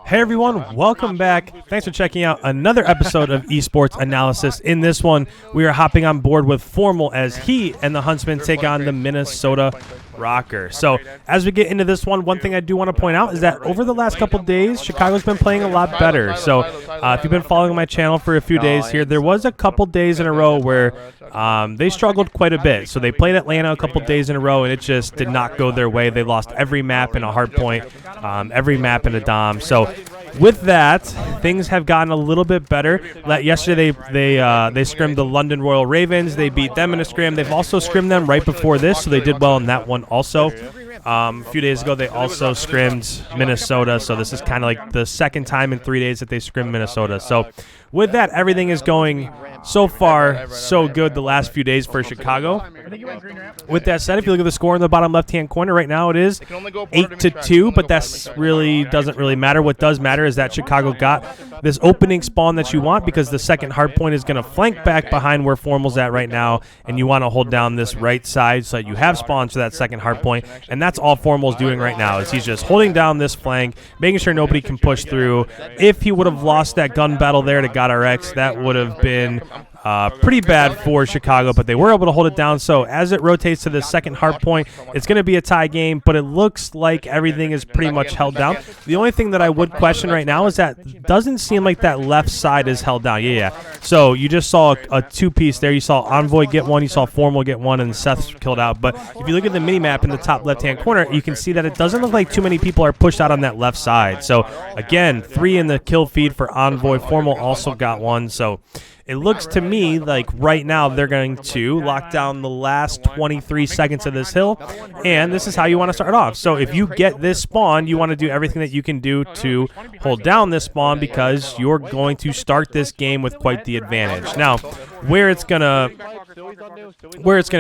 Hey everyone, welcome back. Thanks for checking out another episode of Esports Analysis. In this one, we are hopping on board with Formal as he and the Huntsmen take on the Minnesota ROKKR. So as we get into this one thing I do want to point out is that over the last couple days, Chicago's been playing a lot better. So if you've been following my channel for a few days here, there was a couple days in a row where they struggled quite a bit. So they played Atlanta a couple days in a row, and it just did not go their way. They lost every map in a Hardpoint, every map in a Dom. So with that, things have gotten a little bit better. Yesterday, they scrimmed the London Royal Ravens. They beat them in a scrim. They've also scrimmed them right before this, so they did well in that one also. A few days ago, they also scrimmed Minnesota, so this is kind of like the second time in 3 days that they scrimmed Minnesota. So with that, everything is going so far so good the last few days for Chicago. With that said, if you look at the score in the bottom left-hand corner right now, it is 8-2, but that's doesn't really matter. What does matter is that Chicago got this opening spawn that you want, because the second hardpoint is going to flank back behind where Formal's at right now, and you want to hold down this right side so that you have spawns for that second hardpoint, and that's all Formal's doing right now is he's just holding down this flank, making sure nobody can push through. If he would have lost that gun battle there to GUNLESS, that would have been pretty bad for Chicago, but they were able to hold it down. So as it rotates to the second hard point, it's going to be a tie game, but it looks like everything is pretty much held down. The only thing that I would question right now is that it doesn't seem like that left side is held down. Yeah. So you just saw a two-piece there. You saw Envoy get one, you saw Formal get one, and Seth killed out. But if you look at the mini-map in the top left-hand corner, you can see that it doesn't look like too many people are pushed out on that left side. So again, 3 in the kill feed for Envoy. Formal also got one. So it looks to me like right now they're going to lock down the last 23 seconds of this hill, and this is how you want to start off. So if you get this spawn, you want to do everything that you can do to hold down this spawn, because you're going to start this game with quite the advantage. Now, where it's gonna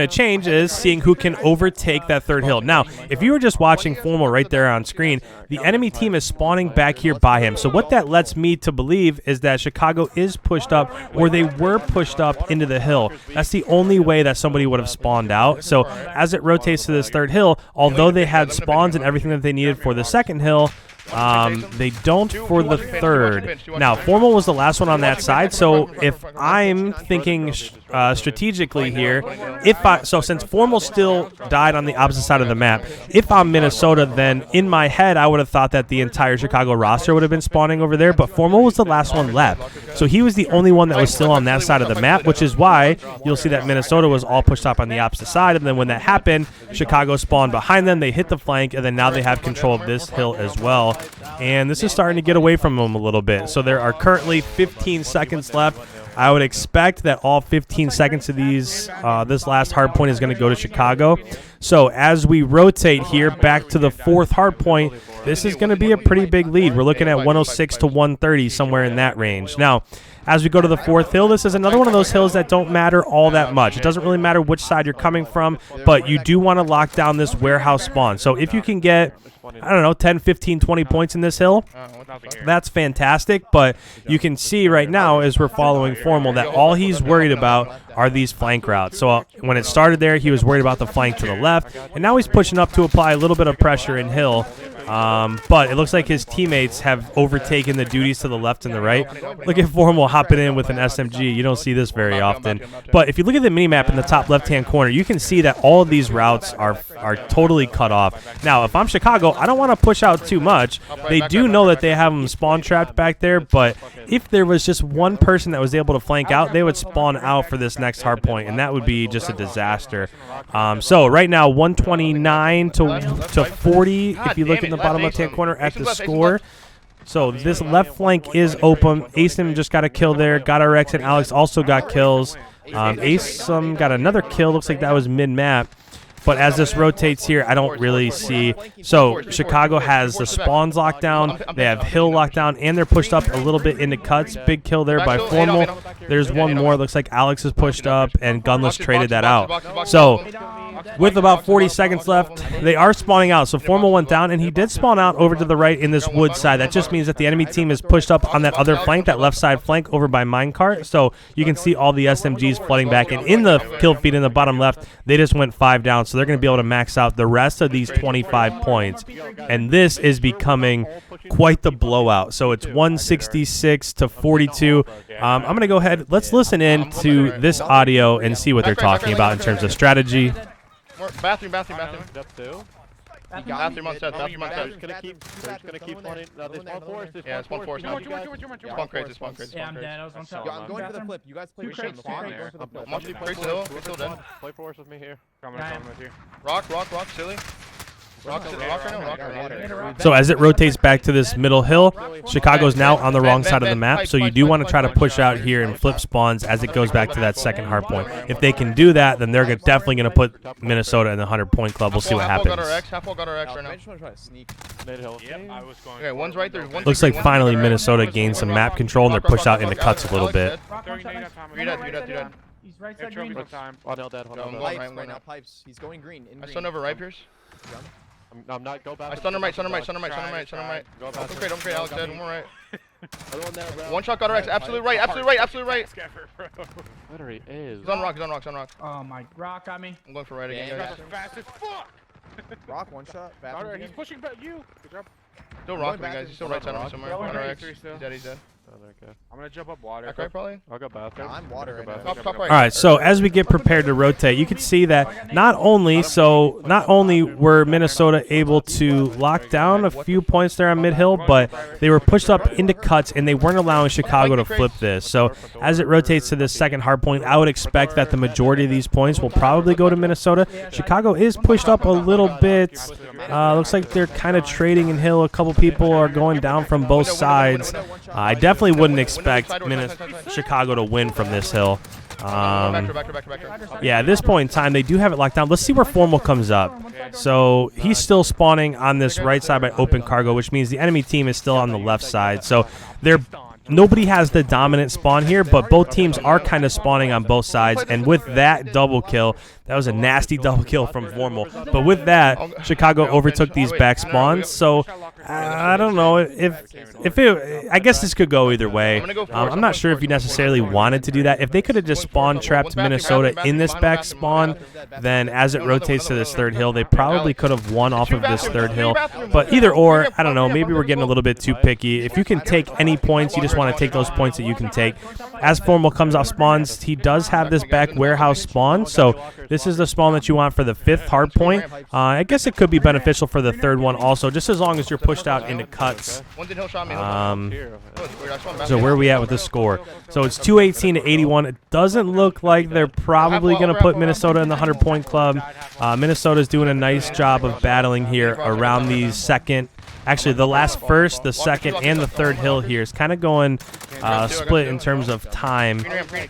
change is seeing who can overtake that third hill. Now, if you were just watching Formal right there on screen, the enemy team is spawning back here by him. So what that lets me to believe is that Chicago is pushed up, or they were pushed up into the hill. That's the only way that somebody would have spawned out. So as it rotates to this third hill, although they had spawns and everything that they needed for the second hill, they don't for the third. Now, Formal was the last one on that side, so if I'm thinking strategically here, so since Formal still died on the opposite side of the map, if I'm Minnesota, then in my head I would have thought that the entire Chicago roster would have been spawning over there, but Formal was the last one left. So he was the only one that was still on that side of the map, which is why you'll see that Minnesota was all pushed up on the opposite side, and then when that happened, Chicago spawned behind them, they hit the flank, and then now they have control of this hill as well. And this is starting to get away from them a little bit. So there are currently 15 seconds left. I would expect that all 15 seconds of this last hard point is going to go to Chicago. So as we rotate here back to the fourth hard point, this is going to be a pretty big lead. We're looking at 106 to 130, somewhere in that range. Now, as we go to the fourth hill, this is another one of those hills that don't matter all that much. It doesn't really matter which side you're coming from, but you do want to lock down this warehouse spawn. So if you can get, I don't know, 10, 15, 20 points in this hill, that's fantastic. But you can see right now, as we're following Formal, that all he's worried about are these flank routes. So when it started there, he was worried about the flank to the left, and now he's pushing up to apply a little bit of pressure in hill. But it looks like his teammates have overtaken the duties to the left and the right. Look at Formal hopping in with an SMG. You don't see this very often. But if you look at the minimap in the top left-hand corner, you can see that all of these routes are totally cut off. Now, if I'm Chicago, I don't want to push out too much. They do know that they have them spawn trapped back there, but if there was just one person that was able to flank out, they would spawn out for this next hard point, and that would be just a disaster. So right now, 129 to 40, if you look in the bottom left-hand corner at the score. So this left flank is open. Asim just got a kill there. GUNLESS and Alex also got kills. Asim got another kill. Looks like that was mid-map. But as this rotates here, I don't really see. So Chicago has the spawns locked down. They have hill locked down, and they're pushed up a little bit into cuts. Big kill there by Formal. There's one more. Looks like Alex is pushed up, and GUNLESS traded that out. So with about 40 seconds left. They are spawning out, so Formal went down, and he did spawn out over to the right in this wood side. That just means that the enemy team is pushed up on that other flank, that left side flank over by Minecart. So you can see all the SMGs flooding back, and in the kill feed in the bottom left, they just went 5 down, so they're going to be able to max out the rest of these 25 points. And this is becoming quite the blowout. So it's 166 to 42. I'm going to go ahead. Let's listen in to this audio and see what they're talking about in terms of strategy. Bathroom. Bathroom on set. Bathroom on set. Just gonna keep running. There's one force. Yeah, it's one force now. Spawn crates. Yeah, I'm dead. I was on top. I'm going for the flip. You guys play Two spawn. crates. Multi crates still dead. Play force with me here. Rock, silly. Rock right now. So as it rotates back to this middle hill, Chicago's now on the wrong side of the map, so you do want to try to push out here and flip spawns as it goes back to that second hard point. If they can do that, then they're definitely going to put Minnesota in the 100-point club. We'll see what happens. Half wall got our X right now. I just want to try to sneak. Okay, one's right there. Looks like finally Minnesota gained some map control, and they're pushed out into cuts a little bit. You're dead. He's right side green. Oh, no, dead. Pipes right now. Pipes. He's going green. I stun over right, Pierce. I'm not. Go back. I stun him right. Stun him right. Open crate, Alex dead. One more right. One shot got our X. Absolutely right. Literally is. He's on rock. Oh my, rock got me. I'm going for right again, guys. Fast as fuck. Rock, one shot. He's pushing back you. Good job. Still rocking, guys. He's still right side of me somewhere. Yeah, On our X. he's He's dead. Okay. I'm gonna jump up water. Back right, probably. I'll go bathroom. I'm water right now. Top right. All right, so as we get prepared to rotate, you can see that not only were Minnesota able to lock down a few points there on mid-hill, but they were pushed up into cuts, and they weren't allowing Chicago to flip this. So as it rotates to this second hard point, I would expect that the majority of these points will probably go to Minnesota. Chicago is pushed up a little bit. Looks like they're kind of trading in hill. A couple people are going down from both sides. I definitely wouldn't expect Chicago to win from this hill. Yeah, at this point in time, they do have it locked down. Let's see where Formal comes up. So he's still spawning on this right side by open cargo, which means the enemy team is still on the left side. So nobody has the dominant spawn here, but both teams are kind of spawning on both sides. And with that double kill, that was a nasty double kill from Formal. But with that, Chicago overtook these back spawns. So I don't know I guess this could go either way. I'm not sure if you necessarily wanted to do that. If they could have just spawn trapped Minnesota in this back spawn, then as it rotates to this third hill, they probably could have won off of this third hill. But either or, I don't know. Maybe we're getting a little bit too picky. If you can take any points, you just want to take those points that you can take. As Formal comes off spawns, he does have this back warehouse spawn, so this is the spawn that you want for the 5th hard point. I guess it could be beneficial for the 3rd one also, just as long as you're pushed out into cuts. So where are we at with the score? So it's 218 to 81. It doesn't look like they're probably going to put Minnesota in the 100-point club. Minnesota's doing a nice job of battling here around these the last first, the second, and the 3rd hill here is kind of going split in terms of time.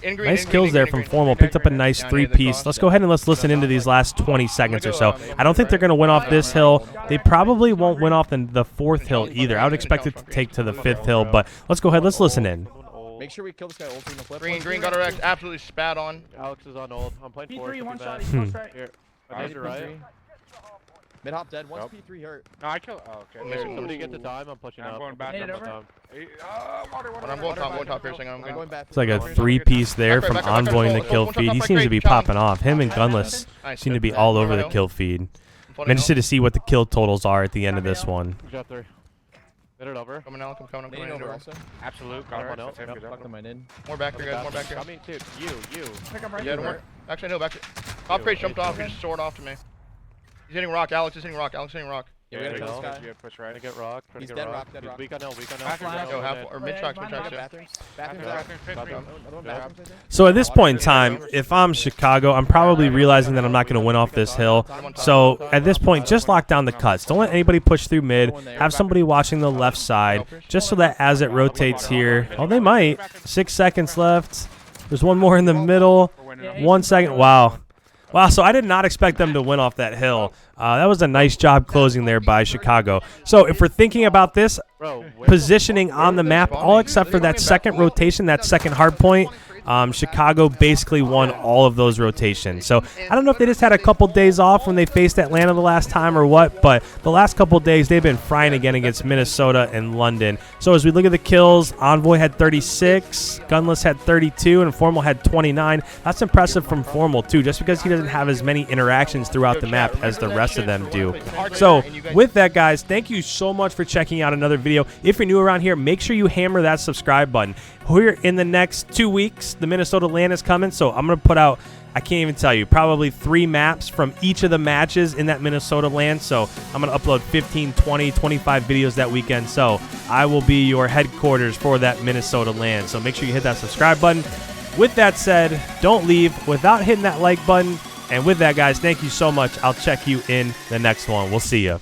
Nice kills there from Formal. Picked up a nice 3-piece. Let's go ahead and let's listen into these last 20 seconds or so. I don't think they're going to win off this hill. They probably won't win off the 4th hill either. I would expect it to take to the 5th hill, but let's go ahead. Let's listen in. Make sure we kill this guy ulti in the flip. Green got our X. Absolutely spat on. Alex is on ult. I'm playing P3, one shot. Here. Right. Mid hop dead. One's P3 hurt. No, I killed. Oh, okay. Somebody get the dime. I'm pushing I'm up. going back. I'm going top piercing. I'm going back. It's like a 3-piece there from Envoy in the kill feed. He seems to be popping off. Him and GUNLESS seem to be all over the kill feed. I'm interested to see what the kill totals are at the end of this one. Got 3. Hit it over. Coming out. I'm coming over also. Absolute. Got one out. Fuck them right in. More back here, guys. More back here. I mean, dude, you. Pick up right Yeah, here. actually, no, back here. Top crate jumped off. He just soared off to me. He's hitting rock. Alex is hitting rock. Yeah, we gotta kill this guy. Push right. Trying to get rock. He's dead rock. Dead rock. Weak on L. Go half or mid tracks. Bathrooms. So at this point in time, if I'm Chicago, I'm probably realizing that I'm not going to win off this hill. So at this point, just lock down the cuts. Don't let anybody push through mid. Have somebody watching the left side, just so that as it rotates here, oh, they might. 6 seconds left. There's one more in the middle. 1 second. Wow. Wow, so I did not expect them to win off that hill. That was a nice job closing there by Chicago. So if we're thinking about this, positioning on the map, all except for that second rotation, that second hard point, Chicago basically won all of those rotations. So I don't know if they just had a couple days off when they faced Atlanta the last time or what, but the last couple days they've been frying again against Minnesota and London. So as we look at the kills, Envoy had 36, GUNLESS had 32, and Formal had 29. That's impressive from Formal too, just because he doesn't have as many interactions throughout the map as the rest of them do. So with that, guys, thank you so much for checking out another video. If you're new around here, make sure you hammer that subscribe button. We're in the next 2 weeks. The Minnesota LAN is coming, so I'm going to put out, I can't even tell you, probably 3 maps from each of the matches in that Minnesota LAN. So I'm going to upload 15, 20, 25 videos that weekend. So I will be your headquarters for that Minnesota LAN. So make sure you hit that subscribe button. With that said, don't leave without hitting that like button. And with that, guys, thank you so much. I'll check you in the next one. We'll see you.